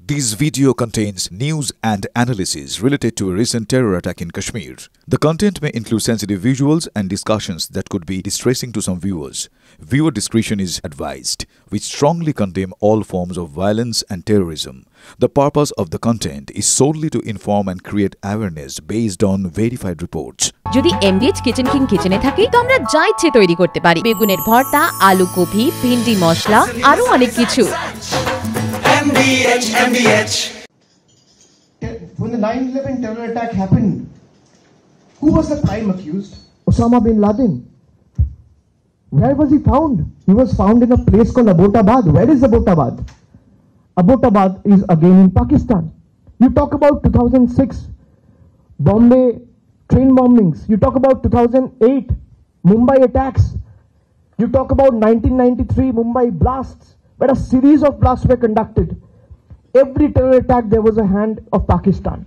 This video contains news and analysis related to a recent terror attack in Kashmir. The content may include sensitive visuals and discussions that could be distressing to some viewers. Viewer discretion is advised. We strongly condemn all forms of violence and terrorism. The purpose of the content is solely to inform and create awareness based on verified reports. যদি এমবিএচ kitchen king কিচেনে থাকি তো আমরা যা ইচ্ছে তৈরি করতে পারি। বেগুনের ভর্তা, আলু কফি, ভিন্ডি মশলা আরো অনেক কিছু। MBH. When the 9/11 terror attack happened, who was the prime accused? Osama bin Laden. Where was he found? He was found in a place called Abbottabad. Where is Abbottabad? Abbottabad is again in Pakistan. You talk about 2006 Bombay train bombings. You talk about 2008 Mumbai attacks. You talk about 1993 Mumbai blasts, where a series of blasts were conducted. Every terror attack, there was a hand of Pakistan.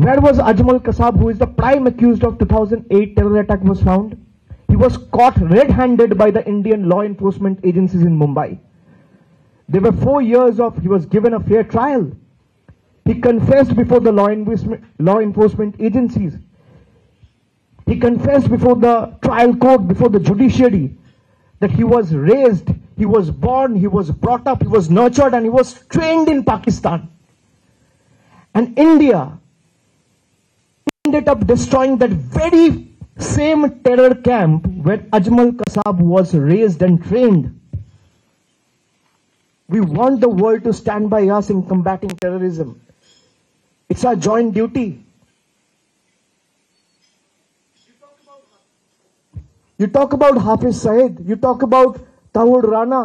Where was Ajmal Kasab, who is the prime accused of 2008 terror attack, was found? He was caught red-handed by the Indian law enforcement agencies in Mumbai. There were 4 years of, he was given a fair trial. He confessed before the law enforcement agencies. He confessed before the trial court, before the judiciary, that he was raised, he was born, he was brought up, he was nurtured, and he was trained in Pakistan. And India ended up destroying that very same terror camp where Ajmal Kasab was raised and trained. We want the world to stand by us in combating terrorism. It's our joint duty. You talk about Hafiz Saeed, you talk about Tahir Rana.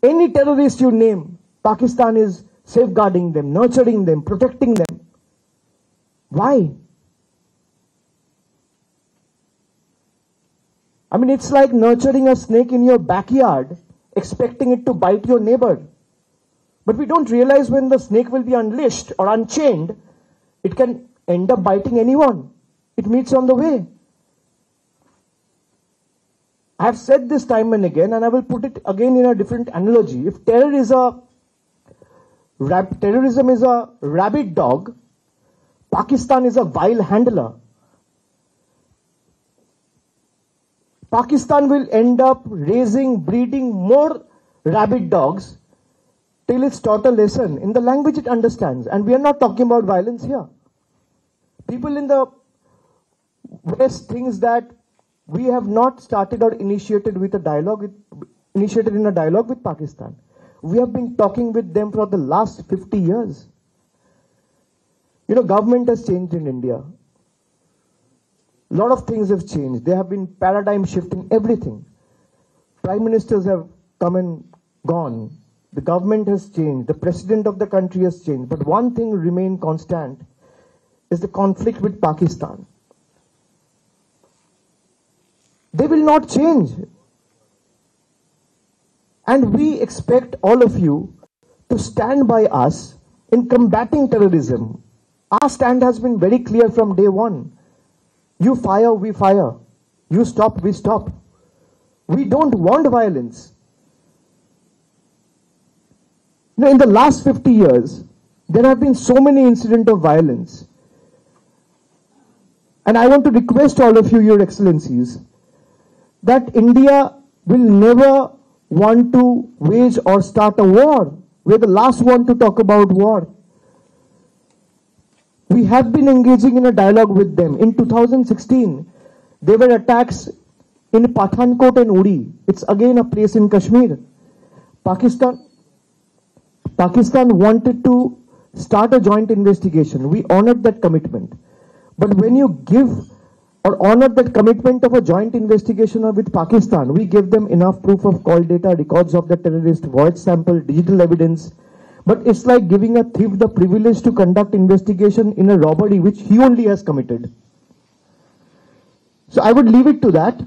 Any terrorist you name, Pakistan is safeguarding them, nurturing them, protecting them. Why? I mean, it's like nurturing a snake in your backyard, expecting it to bite your neighbor. But we don't realize when the snake will be unleashed or unchained, it can end up biting anyone it meets on the way. I have said this time and again, and I will put it again in a different analogy. If terrorism is a rabid dog, Pakistan is a vile handler. Pakistan will end up raising, breeding more rabid dogs till it's taught a lesson in the language it understands. And we are not talking about violence here. People in the West think that we have not started or initiated in a dialogue with Pakistan. We have been talking with them for the last 50 years. You know, government has changed in India. A lot of things have changed. There have been paradigm shifting everything. Prime ministers have come and gone. The government has changed. The president of the country has changed. But one thing remained constant is the conflict with Pakistan. They will not change. And we expect all of you to stand by us in combating terrorism. Our stand has been very clear from day one. You fire, we fire. You stop, we stop. We don't want violence. Now, in the last 50 years, there have been so many incidents of violence. And I want to request all of you, Your Excellencies, that India will never want to wage or start a war. We're the last one to talk about war. We have been engaging in a dialogue with them. In 2016, there were attacks in Pathankot and Uri. It's again a place in Kashmir. Pakistan wanted to start a joint investigation. We honored that commitment. But when you give or honor that commitment of a joint investigation with Pakistan, we give them enough proof of call data, records of the terrorist, voice sample, digital evidence. But it's like giving a thief the privilege to conduct investigation in a robbery which he only has committed. So I would leave it to that,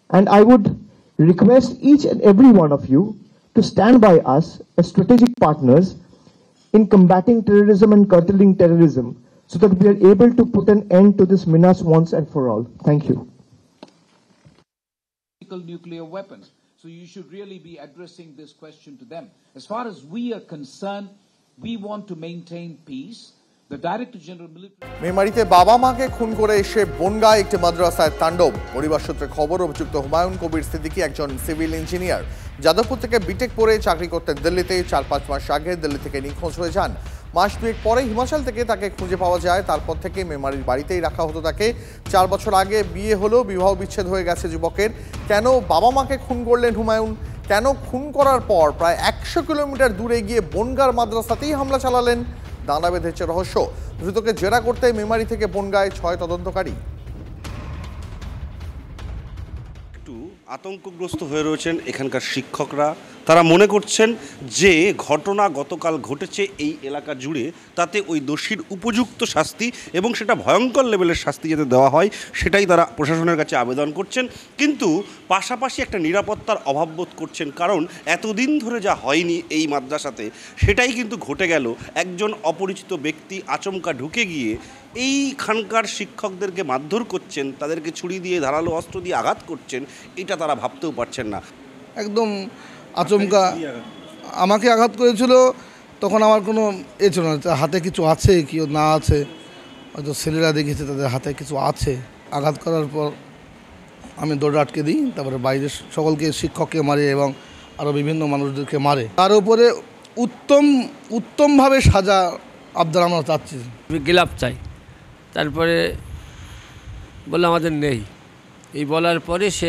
and I would request each and every one of you to stand by us as strategic partners in combating terrorism and curtailing terrorism, so that we are able to put an end to this menace once and for all. Thank you. Nuclear weapons. So you should really be addressing this question to them. As far as we are concerned, we want to maintain peace. The Director General Military মেমারিতে বাবা মাকে খুন করে এসে বনগাঁয় একটি মাদ্রাসায় তাণ্ডব। পরিবার সূত্রে খবর, অভিযুক্ত হুমায়ুন কবির সিদ্দিকী একজন সিভিল ইঞ্জিনিয়ার, যাদবপুর থেকে বিটেক পড়ে চাকরি করতেন দিল্লিতে। 4-5 মাস আগে দিল্লি থেকে নিখোঁজ হয়ে যান। মাস দুয়েক পরে হিমাচল থেকে তাকে খুঁজে পাওয়া যায়। তারপর থেকে মেমারির বাড়িতেই রাখা হতো তাকে। 4 বছর আগে বিয়ে হলো, বিবাহ বিচ্ছেদ হয়ে গেছে যুবকের। কেন বাবা মাকে খুন করলেন হুমায়ুন? কেন খুন করার পর প্রায় 100 কিলোমিটার দূরে গিয়ে বনগাঁর মাদ্রাসাতেই হামলা চালালেন? দানা বেঁধেছে রহস্য। ধৃতকে জেরা করতে মেমারি থেকে বনগাঁয় 6 তদন্তকারী। একটু আতঙ্কগ্রস্ত হয়ে রয়েছেন এখানকার শিক্ষকরা। তারা মনে করছেন যে ঘটনা গতকাল ঘটেছে এই এলাকা জুড়ে, তাতে ওই দোষীর উপযুক্ত শাস্তি এবং সেটা ভয়ঙ্কর লেভেলের শাস্তি যাতে দেওয়া হয় সেটাই তারা প্রশাসনের কাছে আবেদন করছেন। কিন্তু পাশাপাশি একটা নিরাপত্তার অভাব বোধ করছেন, কারণ এতদিন ধরে যা হয়নি এই মাদ্রাসাতে সেটাই কিন্তু ঘটে গেল। একজন অপরিচিত ব্যক্তি আচমকা ঢুকে গিয়ে এইখানকার শিক্ষকদেরকে মারধর করছেন, তাদেরকে ছুরি দিয়ে ধারালো অস্ত্র দিয়ে আঘাত করছেন, এটা তারা ভাবতেও পারছেন না। একদম আচমকা আমাকে আঘাত করেছিল, তখন আমার কোনো ছিল না, হাতে কিছু আছে কি না আছে, হয়তো ছেলেরা দেখেছে তাদের হাতে কিছু আছে। আঘাত করার পর আমি দৌড়ে আটকে দিই, তারপরে বাইরের সকলকে শিক্ষককে মারে এবং আরও বিভিন্ন মানুষদেরকে মারে। তার উপরে উত্তমভাবে সাজা আবদার আমরা চাচ্ছি। গিলাপ চাই, তারপরে বলে আমাদের নেই। এই বলার পরে সে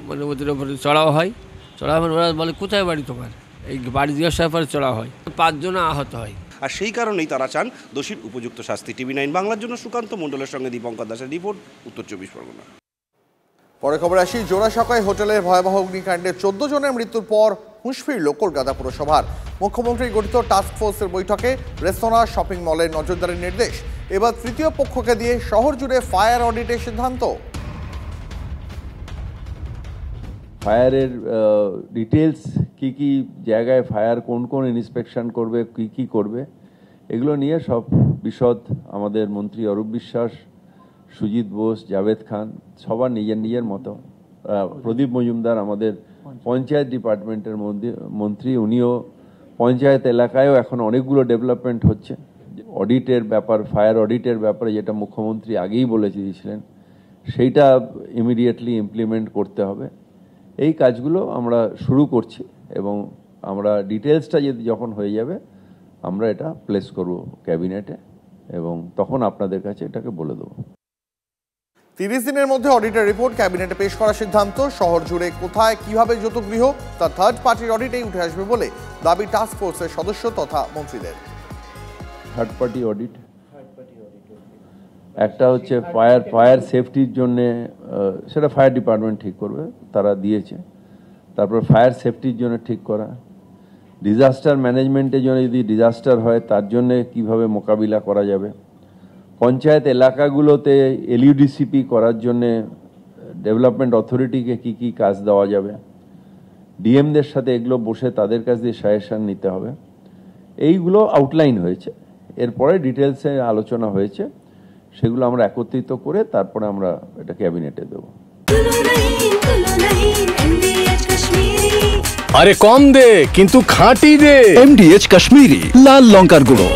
মানে ওদের ওপরে চড়াও হয়। চড়াও মানে ওরা বলে কোথায় বাড়ি তোমার, এই বাড়ি জিজ্ঞাসার পরে চড়াও হয়, 5 জন আহত হয়। আর সেই কারণেই তারা চান দোষীর উপযুক্ত শাস্তি। TV9 বাংলার জন্য সুকান্ত মণ্ডলের সঙ্গে দীপঙ্কর দাসের রিপোর্ট, উত্তর 24 পরগনা। পরে খবর আসি, জোড়াসাঁকোয় হোটেলের ভয়াবহ অগ্নিকাণ্ডে 14 জনের মৃত্যুর পর হুঁশ ফিরল কলকাতা পুরসভার। মুখ্যমন্ত্রী গঠিত টাস্ক ফোর্সের বৈঠকে রেস্তোরাঁ, শপিং মলের নজরদারির নির্দেশ। এবার তৃতীয় পক্ষকে দিয়ে শহর জুড়ে ফায়ার অডিটের সিদ্ধান্ত। ফায়ারের ডিটেলস কি কি জায়গায় ফায়ার কোন কোন ইন্সপেকশন করবে, কি করবে, এগুলো নিয়ে সব বিশদ আমাদের মন্ত্রী অরূপ বিশ্বাস, সুজিত বোস, জাভেদ খান সবার নিজের মতো। প্রদীপ মজুমদার আমাদের পঞ্চায়েত ডিপার্টমেন্টের মন্ত্রী, উনিও পঞ্চায়েত এলাকায়ও এখন অনেকগুলো ডেভেলপমেন্ট হচ্ছে। অডিটের ব্যাপার, ফায়ার অডিটের ব্যাপারে যেটা মুখ্যমন্ত্রী আগেই বলে দিয়েছিলেন, সেইটা ইমিডিয়েটলি ইমপ্লিমেন্ট করতে হবে। এই কাজগুলো আমরা শুরু করছি এবং আমরা ডিটেলসটা যখন হয়ে যাবে আমরা এটা প্লেস করব ক্যাবিনেটে এবং তখন আপনাদের কাছে এটাকে বলে দেবো। 30 দিনের মধ্যে অডিটের রিপোর্ট ক্যাবিনেটে পেশ করার সিদ্ধান্ত। শহর জুড়ে কোথায় কিভাবে যত গৃহ তা থার্ড পার্টির অডিটেই উঠে আসবে বলে দাবি টাস্ক ফোর্সের সদস্য তথা মন্ত্রীদের। থার্ড পার্টি অডিট একটা হচ্ছে ফায়ার সেফটির জন্য, সেটা ফায়ার ডিপার্টমেন্ট ঠিক করবে, তারা দিয়েছে। তারপর ফায়ার সেফটির জন্য ঠিক করা, ডিজাস্টার ম্যানেজমেন্টের জন্য যদি ডিজাস্টার হয় তার জন্য কিভাবে মোকাবিলা করা যাবে, পঞ্চায়েত এলাকাগুলোতে এলইউডিসিপি করার জন্য ডেভেলপমেন্ট অথরিটিকে কি কাজ দেওয়া যাবে, ডিএমদের সাথে এগুলো বসে তাদের কাছ দিয়ে সাজেশন নিতে হবে। এইগুলো আউটলাইন হয়েছে, এরপরে ডিটেলসে আলোচনা হয়েছে, সেগুলো আমরা একত্রিত করে তারপরে আমরা এটা ক্যাবিনেটে দেব। আরে কম দে কিন্তু খাঁটি দে, MDH কাশ্মীরি লাল লঙ্কার গুঁড়ো।